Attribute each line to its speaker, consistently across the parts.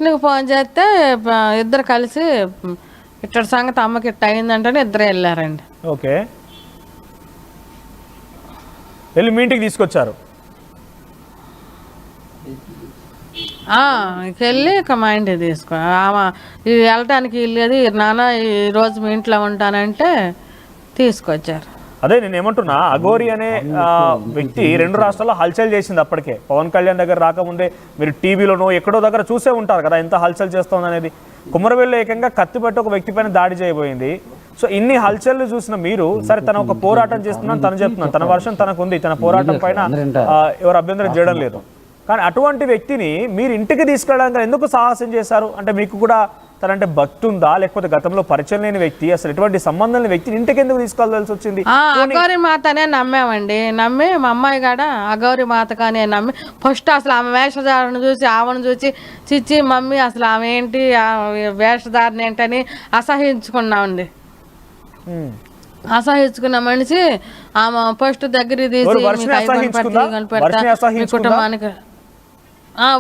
Speaker 1: నీకు ఫోన్ చేస్తే ఇద్దరు కలిసి ఇట్ట సంగతి అమ్మకి ఇట్ట అయిందంటే ఇద్దరు వెళ్ళారండి.
Speaker 2: ఓకే, వెళ్ళి మీ ఇంటికి తీసుకొచ్చారు?
Speaker 1: వెళ్ళి ఇక మా ఇంటికి తీసుకో ఆమె వెళ్ళటానికి వెళ్ళేది. నాన్న ఈరోజు మీ ఇంట్లో ఉంటానంటే తీసుకొచ్చారు.
Speaker 2: అదే నేను ఏమంటున్నా, అఘోరి అనే వ్యక్తి 2 రాష్ట్రాల్లో హల్చల్ చేసింది. అప్పటికే పవన్ కళ్యాణ్ దగ్గర రాకముందే మీరు టీవీలోనో ఎక్కడో దగ్గర చూసే ఉంటారు కదా ఎంత హల్చల్ చేస్తోంది అనేది. కుమ్మరవెల్లిలో ఏకంగా కత్తి పట్టి ఒక వ్యక్తి పైన దాడి చేయబోయింది. సో ఇన్ని హల్చల్ చూసిన మీరు, సరే తన ఒక పోరాటం చేస్తున్నాను తను చెప్తున్నాను, తన వర్షం తనకు ఉంది, తన పోరాటం పైన ఎవరు అభ్యంతరం చేయడం లేదు. కానీ అటువంటి వ్యక్తిని మీరు ఇంటికి తీసుకెళ్ళడానికి ఎందుకు సాహసం చేశారు? అంటే మీకు కూడా తనంటే భక్తి ఉందా, లేకపోతే గతంలో పరిచయం లేని వ్యక్తి, అసలు ఎటువంటి సంబంధం లేని వ్యక్తిని ఇంటికి ఎందుకు తీసుకెళ్ళాల్సి వచ్చింది?
Speaker 1: అగౌరి మాతనే నమ్మామండి. నమ్మి మా అమ్మాయి కాడ అగౌరి మాత కానీ నమ్మి ఫస్ట్ అసలు ఆమె వేషధారణ చూసి ఆమెను చూసి చిచ్చి మమ్మీ అసలు ఆమె ఏంటి వేషధారణ ఏంటని అసహించుకున్నామండి. అసహించుకున్న మనిషి ఆమె ఫస్ట్ దగ్గర తీసి కుటుంబానికి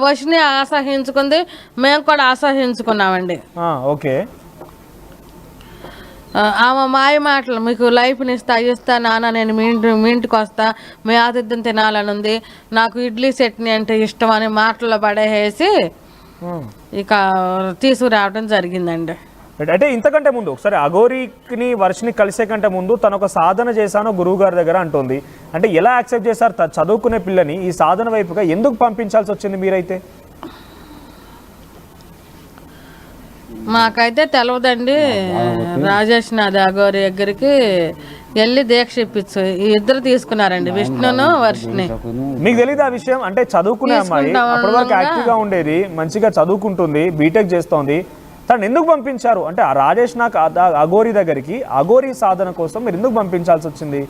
Speaker 1: వషిని అసహించుకుంది, మేము కూడా అసహించుకున్నామండి.
Speaker 2: ఓకే,
Speaker 1: ఆమె మాయ మాటలు మీకు లైఫ్ని ఇస్తా నాన్న, నేను మీ ఇంటికి వస్తా, మీ ఆతిథ్యం తినాలని ఉంది, నాకు ఇడ్లీ చట్నీ అంటే ఇష్టం అని మాటల్లో పడేసి ఇక తీసుకురావడం జరిగిందండి.
Speaker 2: అంటే ఇంతకంటే ముందు ఒకసారి అఘోరికి వర్షిని కలిసే కంటే ముందు తను ఒక సాధన చేశాను గురువు గారి దగ్గర అంటుంది. అంటే ఎలా యాక్సెప్ట్ చేశారు చదువుకునే పిల్లని ఈ సాధన వైపుగా ఎందుకు పంపించాల్సి వచ్చింది మీరైతే?
Speaker 1: మాకైతే తెలవదండి. రాజేష్ నాథ్ అఘోరి దగ్గరికి వెళ్ళి దీక్ష ఇప్పించు ఇద్దరు తీసుకున్నారండి, విష్ణును వర్షిని.
Speaker 2: మీకు తెలియదు ఆ విషయం? అంటే చదువుకునే అమ్మాయి, అప్పటి వరకు యాక్టివ్గా ఉండేది, మంచిగా చదువుకుంటుంది, బీటెక్ చేస్తోంది, తను ఎందుకు పంపించారు? అంటే ఆ రాజేష్ నాగ్ అఘోరి దగ్గరికి అఘోరి సాధన కోసం మీరు ఎందుకు పంపించాల్సి వచ్చింది?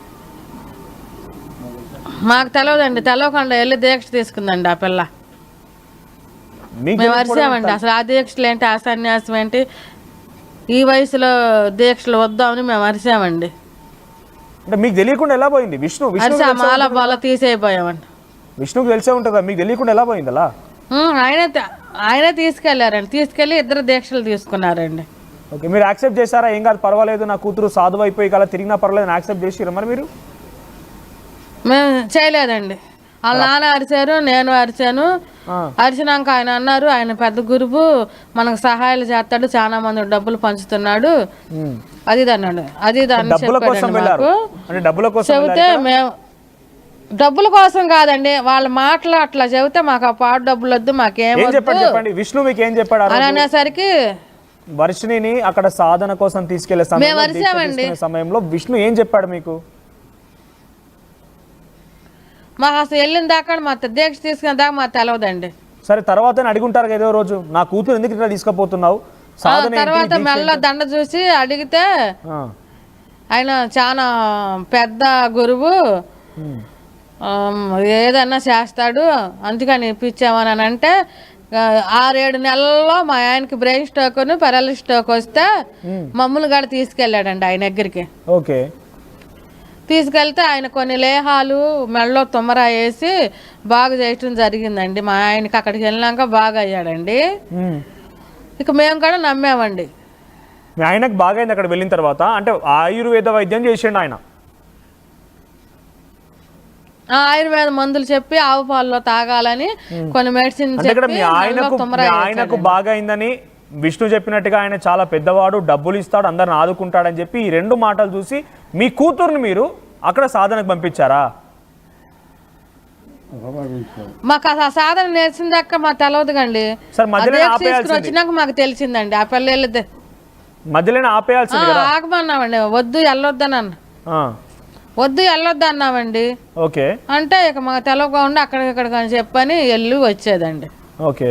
Speaker 1: మాకు తెలవదండి. తెలవకుండా వెళ్ళి దీక్ష తీసుకుందండి ఆ పిల్ల. మేము అరిసామండి. అసలు ఆ దీక్షలు ఏంటి, ఆ సన్యాసం ఏంటి, ఈ వయసులో దీక్షలు వద్దామని మేము అరిసామండి.
Speaker 2: అంటే మీకు తెలియకుండా ఎలా పోయింది?
Speaker 1: మాల బాల తీసేయిపోయామండి.
Speaker 2: విష్ణుకు తెలిసే ఉంటుందా, మీకు తెలియకుండా ఎలా పోయింది అలా?
Speaker 1: ఆయనే తీసుకెళ్లారండి, తీసుకెళ్లి ఇద్దరు దీక్షలు తీసుకున్నారండి.
Speaker 2: ఓకే, మీరు యాక్సెప్ట్ చేశారా? ఏం కాదు పర్వాలేదు, నా కూతురు సాధువు అయిపోయి అలా తిరిగినా పర్వాలేదు యాక్సెప్ట్ చేసిరా మరి మీరు?
Speaker 1: మేము చేయలేదండి. వాళ్ళ నాన్న అరిచారు, నేను అరిచాను. అరిచినాక ఆయన అన్నారు, ఆయన పెద్ద గురువు, మనకు సహాయాలు చేస్తాడు, చాలా మంది డబ్బులు పంచుతున్నాడు, అది అన్నాడు. అది చెబితే మేము డబ్బుల కోసం కాదండి, వాళ్ళ మాటలు అట్లా చెబితే మాకు ఆ పాటు డబ్బులు వద్దు, మాకేం
Speaker 2: చెప్పండి. విష్ణు మీకు ఏం చెప్పాడు
Speaker 1: అని అనేసరికి
Speaker 2: వర్షిని అక్కడ సాధన కోసం తీసుకెళ్లే సమయంలో విష్ణు ఏం చెప్పాడు మీకు?
Speaker 1: మాకు అసలు వెళ్ళిన దాకా మా దీక్ష తీసుకున్న దాకా మాకు తెలవదండి.
Speaker 2: సరే తర్వాత అడుగుంటారు ఏదో రోజు, నా కూతురు ఎందుకు ఇట్లా తీసుకుపోతున్నావు?
Speaker 1: తర్వాత మెల్ల దండ చూసి అడిగితే ఆయన చాలా పెద్ద గురువు, ఏదన్నా చేస్తాడు, అందుకని ఇప్పించామని అంటే 6-7 నెలల్లో మా ఆయనకి బ్రెయిన్ స్ట్రోక్ పెరాలిసిస్ స్ట్రోక్ వస్తే మమ్మల్ని కూడా తీసుకెళ్ళాడండి ఆయన దగ్గరికి.
Speaker 2: ఓకే,
Speaker 1: తీసుకెళ్తే ఆయన కొన్ని లేహాలు మెడలో తుమ్మరా వేసి బాగా చేయటం జరిగిందండి. మా ఆయనకి అక్కడికి వెళ్ళినాక బాగా అయ్యాడండి. ఇక మేము కూడా నమ్మామండి.
Speaker 2: ఆయనకు బాగా అయింది అక్కడ వెళ్ళిన తర్వాత? అంటే ఆయుర్వేద వైద్యం చేసిండు ఆయన?
Speaker 1: ఆయుర్వేద మందులు చెప్పి ఆవు పాలలో తాగాలని కొన్ని మెడిసిన్
Speaker 2: ఆయనకు బాగా అయిందని విష్ణు చెప్పినట్టుగా ఆయన చాలా పెద్దవాడు, డబ్బులు ఇస్తాడు, అందరిని ఆదుకుంటాడని చెప్పి ఈ 2 మాటలు చూసి మీ కూతుర్ని మీరు అక్కడ సాధనకు పంపించారా?
Speaker 1: మాకు ఆ సాధన నేర్చిన దాకా మాకు తెలియదు కండి. వచ్చినాక మాకు తెలిసిందండి. ఆ పిల్ల వెళ్ళితే
Speaker 2: మధ్యలో ఆపేయాల్సింది,
Speaker 1: ఆగమన్నామండి. వద్దు వెళ్ళొద్దు అన్నామండి.
Speaker 2: ఓకే,
Speaker 1: అంటే ఇక మాకు తెలవగా ఉండి అక్కడిక్కడ చెప్పని వెళ్ళి వచ్చేదండి.
Speaker 2: ఓకే,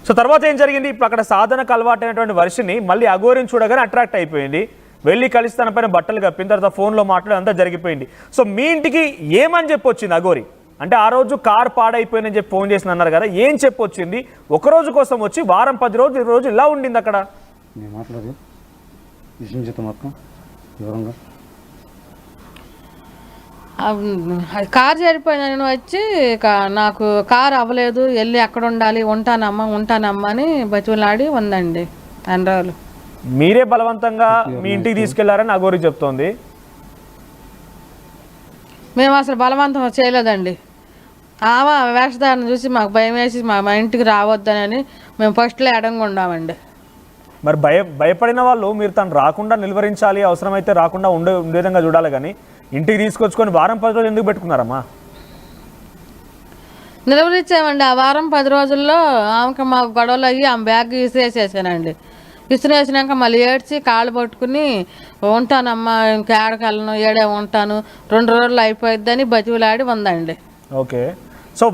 Speaker 2: సో తర్వాత ఏం జరిగింది? ఇప్పుడు అక్కడ సాధనకు అలవాటు అయినటువంటి వర్షిని మళ్ళీ అఘోరిని చూడగానే అట్రాక్ట్ అయిపోయింది, వెళ్ళి కలిసి తన పైన బట్టలు కప్పిన తర్వాత ఫోన్లో మాట్లాడి అంతా జరిగిపోయింది. సో మీ ఇంటికి ఏమని చెప్పొచ్చింది అఘోరి? అంటే ఆ రోజు కార్ పాడైపోయిందని చెప్పి ఫోన్ చేసిన అన్నారు కదా, ఏం చెప్పొచ్చింది? ఒక రోజు కోసం వచ్చి వారం 10 రోజులు 20 రోజులు ఇలా ఉండింది అక్కడ.
Speaker 1: కారు చెడిపోయిందని వచ్చి ఇక నాకు కారు అవ్వలేదు, వెళ్ళి ఎక్కడ ఉండాలి, ఉంటానమ్మా అని బతిలాడి ఉందండి అన్ని రోజులు.
Speaker 2: మీరే బలవంతంగా మీ ఇంటికి తీసుకెళ్లారని అఘోరి చెప్తోంది.
Speaker 1: మేము అసలు బలవంతం చేయలేదండి. ఆమె వేషధారణ చూసి మాకు భయం వేసి మా ఇంటికి రావద్దని మేము ఫస్ట్లో ఎడంగా ఉన్నామండి.
Speaker 2: మరి భయపడిన వాళ్ళు మీరు తను రాకుండా నిలువరించాలి, అవసరమైతే రాకుండా ఉండే విధంగా చూడాలి, కానీ ఇంటికి తీసుకొచ్చుకొని వారం 10 రోజులు ఎందుకు పెట్టుకున్నారమ్మా?
Speaker 1: నిలువరించామండి. ఆ వారం 10 రోజుల్లో ఆమెకి మాకు గొడవలు అయ్యి ఆమె బ్యాగ్ విసిరేసేసానండి. విసిరేసినాక మళ్ళీ ఏడ్చి కాళ్ళు పట్టుకుని ఉంటానమ్మా, ఇంకేడకెళ్ళను, ఏడే ఉంటాను, 2 రోజులు అయిపోయిద్దని బతిలాడి ఉందండి.
Speaker 2: ఓకే. సో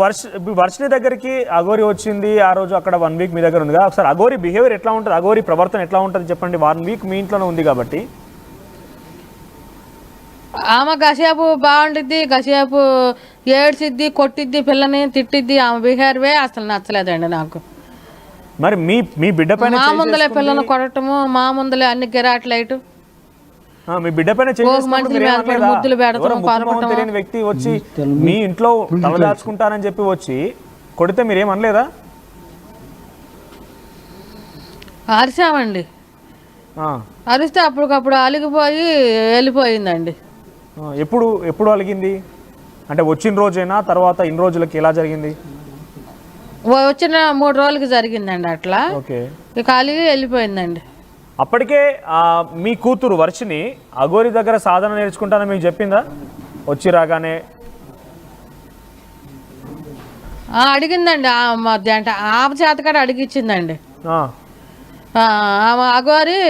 Speaker 2: వర్షిని దగ్గరికి అఘోరి వచ్చింది ఆ రోజు, అక్కడ 1 వీక్ మీ దగ్గర ఉంది కదా. ఒకసారి అఘోరి బిహేవియర్ ఎట్లా ఉంటుంది, అఘోరి ప్రవర్తన ఎట్లా ఉంటుంది చెప్పండి. 1 వీక్ మీ ఇంట్లోనే ఉంది కాబట్టి.
Speaker 1: ఆమె గసేపు బాగుండిద్ది, గసేపు ఏడ్చిద్ది, కొట్టిద్ది, పిల్లని తిట్టిద్ది. ఆమె బిహేవియరే అసలు నచ్చలేదండి నాకు.
Speaker 2: మరి మీ బిడ్డ పైన
Speaker 1: మా ముందలే పిల్లలు కొట్టడము, మా ముందలే అన్ని గిరాట్లైటు,
Speaker 2: మీ బిడ్డ పైన
Speaker 1: ముద్దులు పెడతాం,
Speaker 2: తెలియని వ్యక్తి వచ్చి మీ ఇంట్లో తలదాచుకుంటానని చెప్పి వచ్చి కొడితే మీరేమనలేదా?
Speaker 1: అరిసామండి. అరిస్తే అప్పటికప్పుడు అలిగిపోయి వెళ్ళిపోయిందండి.
Speaker 2: ఎప్పుడు అలిగింది అంటే వచ్చిన రోజైనా తర్వాత ఇన్ని రోజులకి ఎలా జరిగింది?
Speaker 1: వచ్చిన 3 రోజులకి జరిగిందండి అట్లా. ఇక అలిగి వెళ్ళిపోయిందండి.
Speaker 2: అప్పటికే మీ కూతురు వర్షిని అఘోరి దగ్గర సాధన నేర్చుకుంటానని మీకు చెప్పిందా వచ్చి రాగానే?
Speaker 1: అడిగిందండి. అంటే ఆమె చేతకాడ అడిగిచ్చిందండి. ఆమె అఘోరి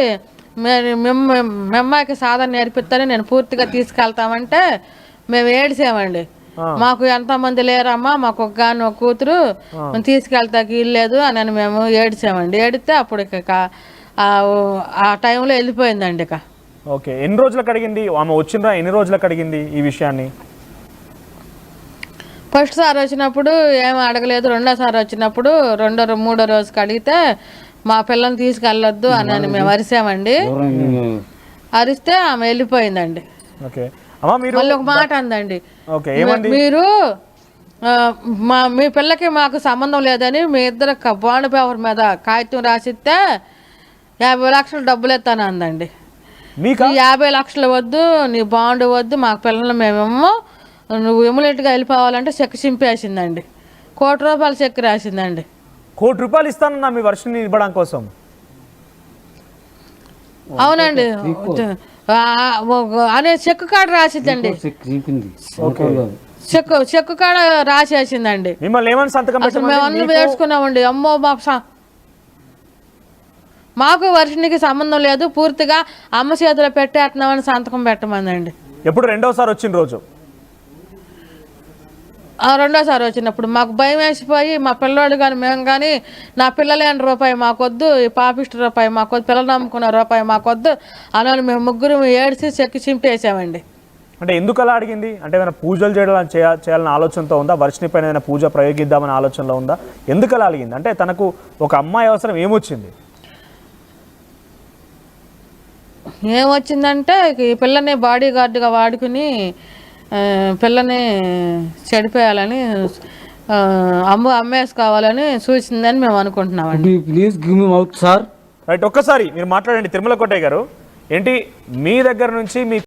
Speaker 1: మెమ్మాయికి సాధన నేర్పిస్తానని నేను పూర్తిగా తీసుకెళ్తామంటే మేము ఏడిసామండి. మాకు ఎంతమంది లేరమ్మా, మాకు ఒక కూతురు, మేము తీసుకెళ్తాకి ఇల్లేదు అని మేము ఏడిసామండి. ఏడితే అప్పుడు ఇక ఆ టైంలో వెళ్ళిపోయిందండి. ఇక
Speaker 2: ఓకే. ఎన్ని రోజులకు అడిగింది ఆమె వచ్చిందా? ఎన్ని రోజులకు అడిగింది ఈ విషయాన్ని?
Speaker 1: ఫస్ట్ సారి వచ్చినప్పుడు ఏమి అడగలేదు. రెండోసారి వచ్చినప్పుడు 2-3 రోజుకి అడిగితే మా పిల్లల్ని తీసుకెళ్ళొద్దు అని మేము అరిసామండి. అరిస్తే ఆమె వెళ్ళిపోయిందండి. మళ్ళీ ఒక మాట అందండి, మీరు మీ పిల్లకి మాకు సంబంధం లేదని మీ ఇద్దరు బాండ్ పేపర్ మీద కాగితం రాసిస్తే 50 లక్షలు డబ్బులు ఎత్తాను అందండి. 50 లక్షలు వద్దు, నీ బాండ్ వద్దు, మాకు పిల్లలు మేమేమో నువ్వు ఇమ్మీడియట్గా వెళ్ళిపోవాలంటే చెక్ చింపేసిందండి. 1 కోటి రూపాయలు చెక్ రాసిందండి.
Speaker 2: 1 కోటి రూపాయలు ఇస్తానన్నా మీ వర్షిని ఇవ్వడం కోసం?
Speaker 1: అవునండి. అనే చెక్ కార్డు రాసిద్దండి. చెక్ కార్డు రాసేసిందండి.
Speaker 2: మిమ్మల్ని ఏమని సంతకం
Speaker 1: అసలు మేము అన్ని వేసుకున్నామండి. అమ్మో మాకు వర్షినికి సంబంధం లేదు, పూర్తిగా అమ్మ చేతిలో పెట్టేస్తున్నామని సంతకం పెట్టమందండి.
Speaker 2: ఎప్పుడు రెండోసారి వచ్చిన రోజు?
Speaker 1: రెండోసారి వచ్చినప్పుడు మాకు భయం వేసిపోయి మా పిల్లోడు కానీ మేము కానీ నా పిల్లలేని రూపాయి మాకొద్దు, ఈ పాపిష్టి రూపాయి మాకొద్దు, పిల్లలు నమ్ముకున్న రూపాయి మాకొద్దు అని మేము ముగ్గురు ఏడిసి చెక్కి చింపేసామండి.
Speaker 2: అంటే ఎందుకు అలా అడిగింది? అంటే ఏమైనా పూజలు చేయాలని ఆలోచనతో ఉందా? వర్షిని పైన ఏదైనా పూజ ప్రయోగిద్దామని ఆలోచనలో ఉందా? ఎందుకు అలా అడిగింది? అంటే తనకు ఒక అమ్మాయి అవసరం ఏమొచ్చింది?
Speaker 1: ఏమొచ్చిందంటే ఈ పిల్లని బాడీ గార్డుగా వాడుకుని పిల్లని చెడిపోయాలని అమ్మేసుకోవాలని చూసిందని మేము అనుకుంటున్నామండి.
Speaker 3: Please give me mouth sir.
Speaker 2: Right, ఒక్కసారి మీరు మాట్లాడండి తిరుమల కోటయ్య గారు. ఏంటి మీ దగ్గర నుంచి మీ